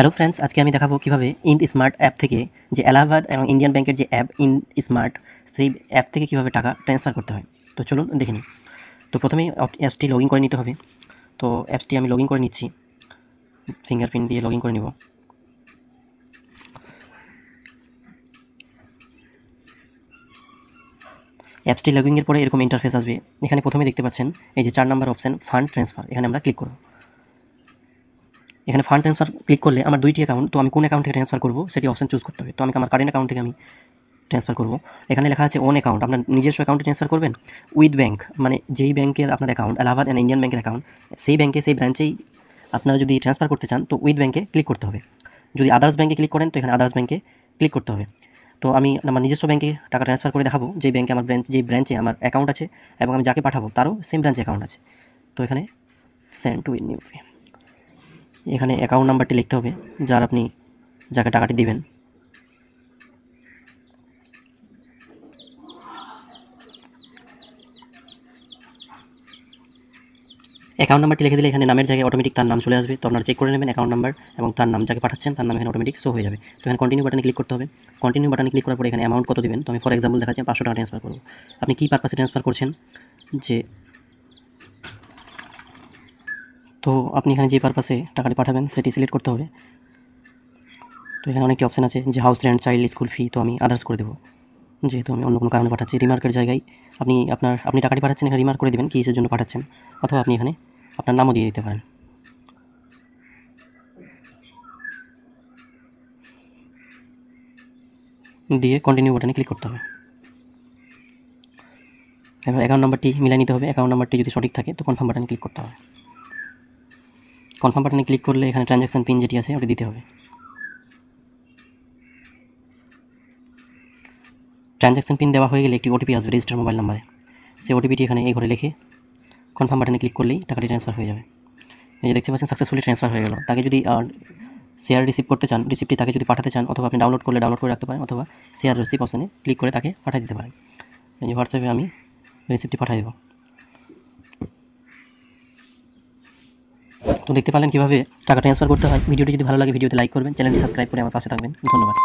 Hello friends, আজকে আমি দেখাবো কিভাবে ইন্ড স্মার্ট অ্যাপ থেকে যে এলাহাবাদ এবং ইন্ডিয়ান ব্যাংকের যে অ্যাপ ইন্ড স্মার্ট, সেই অ্যাপ থেকে কিভাবে টাকা ট্রান্সফার করতে হয়। তো চলুন দেখে নিই। তো প্রথমেই অ্যাপসটি লগ ইন করে নিতে হবে। তো অ্যাপসটি আমি লগ ইন করে নিচ্ছি, ফিঙ্গারপ্রিন্ট দিয়ে লগ ইন করে নিব। অ্যাপসটি লগ ইনের পরে এরকম ইন্টারফেস আসবে। এখানে প্রথমে দেখতে পাচ্ছেন এই যে 4 নম্বর অপশান ফান্ড ট্রান্সফার, এখানে আমরা ক্লিক করব। এখানে ফান্ড ট্রান্সফার ক্লিক করলে আমার দুইটি অ্যাকাউন্ট, তো আমি কোন অ্যাকাউন্ট থেকে ট্রান্সফার করব সেটি অপশান চুজ করতে হবে। তো আমি আমার কারেন্ট অ্যাকাউন্ট থেকে আমি ট্রান্সফার করব। এখানে লেখা আছে ওন অ্যাকাউন্ট, আপনার নিজস্ব অ্যাকাউন্টে ট্রান্সফার করবেন। উইথ ব্যাঙ্ক মানে যেই ব্যাংকের আপনার অ্যাকাউন্ট এলাহাবাদ অ্যান্ড ইন্ডিয়ান ব্যাংকের অ্যাকাউন্ট, সেই ব্যাংকে সেই ব্রাঞ্চেই আপনারা যদি ট্রান্সফার করতে চান তো উইথ ব্যাঙ্কে ক্লিক করতে হবে। যদি আদার্স ব্যাঙ্কে ক্লিক করেন তো এখানে আদার্স ব্যাঙ্কে ক্লিক করতে হবে। তো আমি আমার নিজস্ব ব্যাঙ্কে টাকা ট্রান্সফার করে দেখাবো, যেই ব্যাঙ্কে আমার যেই ব্রাঞ্চে আমার অ্যাকাউন্ট আছে এবং আমি যাকে পাঠাবো তারও সেম ব্রাঞ্চে অ্যাকাউন্ট আছে। তো এখানে সেন্ড টু নিউ পে, এখানে অ্যাকাউন্ট নাম্বারটি লিখতে হবে যার আপনি যাকে টাকাটি দিবেন। অ্যাকাউন্ট নাম্বারটি লিখে দিলে এখানে নামের জায়গায় অটোমেটিক তার নাম চলে আসবে। তো আপনারা চেক করে নেবেন অ্যাকাউন্ট নাম্বার এবং তার নাম যাকে পাঠাচ্ছেন তার নাম এখানে অটোমেটিক শো হয়ে যাবে। তো এখানে কন্টিনিউ বাটনে ক্লিক করতে হবে। কন্টিনিউ বাটনে ক্লিক করার পরে এখানে অ্যামাউন্ট কত দিবেন, তো আমি ফর এক্সাম্পল দেখাচ্ছি 500 টাকা ট্রান্সফার করব। আপনি কী পারপাসে ট্রান্সফার করছেন, যে তো আপনি এখানে যে পারপাসে টাকাটি পাঠাবেন সেটি সিলেক্ট করতে হবে। তো এখানে অনেকটি অপশান আছে, যে হাউস রেন্ট, চাইল্ড স্কুল ফি, তো আমি আদার্স করে দেবো যেহেতু আমি অন্য কোনো কারণে পাঠাচ্ছি। রিমার্কের জায়গায় আপনি টাকাটি পাঠাচ্ছেন, এখানে রিমার্ক করে দেবেন কিসের জন্য পাঠাচ্ছেন, অথবা আপনি এখানে আপনার নামও দিয়ে দিতে পারেন। দিয়ে কন্টিনিউ বাটনে ক্লিক করতে হবে। এবার অ্যাকাউন্ট নাম্বারটি মিলিয়ে নিতে হবে। অ্যাকাউন্ট নাম্বারটি যদি সঠিক থাকে তো কনফার্ম বাটনে ক্লিক করতে হবে। কনফার্ম বাটনে ক্লিক করলে এখানে ট্রানজ্যাকশন পিন যেটি আছে ওটি দিতে হবে। ট্রানজ্যাকশন পিন দেওয়া হয়ে গেলে একটি ওটিপি আসবে রেজিস্টার মোবাইল নাম্বারে। সেই ওটিপিটি এখানে এই ঘরে লিখে কনফার্ম বাটনে ক্লিক করলেই টাকাটি ট্রান্সফার হয়ে যাবে। এই যে দেখতে পাচ্ছেন সাকসেসফুলি ট্রান্সফার হয়ে গেল। তাকে যদি শেয়ার রিসিভ করতে চান, রিসিপ্টটি তাকে যদি পাঠাতে চান, অথবা আপনি ডাউনলোড করলে ডাউনলোড করে রাখতে পারেন, অথবা শেয়ার রিসিপ অপশানে ক্লিক করে তাকে পাঠিয়ে দিতে পারেন। এই যে হোয়াটসঅ্যাপে আমি রিসিপ্টটি পাঠিয়ে দেবো। তো দেখতে পারলেন কীভাবে টাকা ট্রান্সফার করতে হয়। ভিডিওটি যদি ভালো লাগে ভিডিওতে লাইক করবেন, চ্যানেলটি সাবস্ক্রাইব করে আমার পাশে থাকবেন। ধন্যবাদ।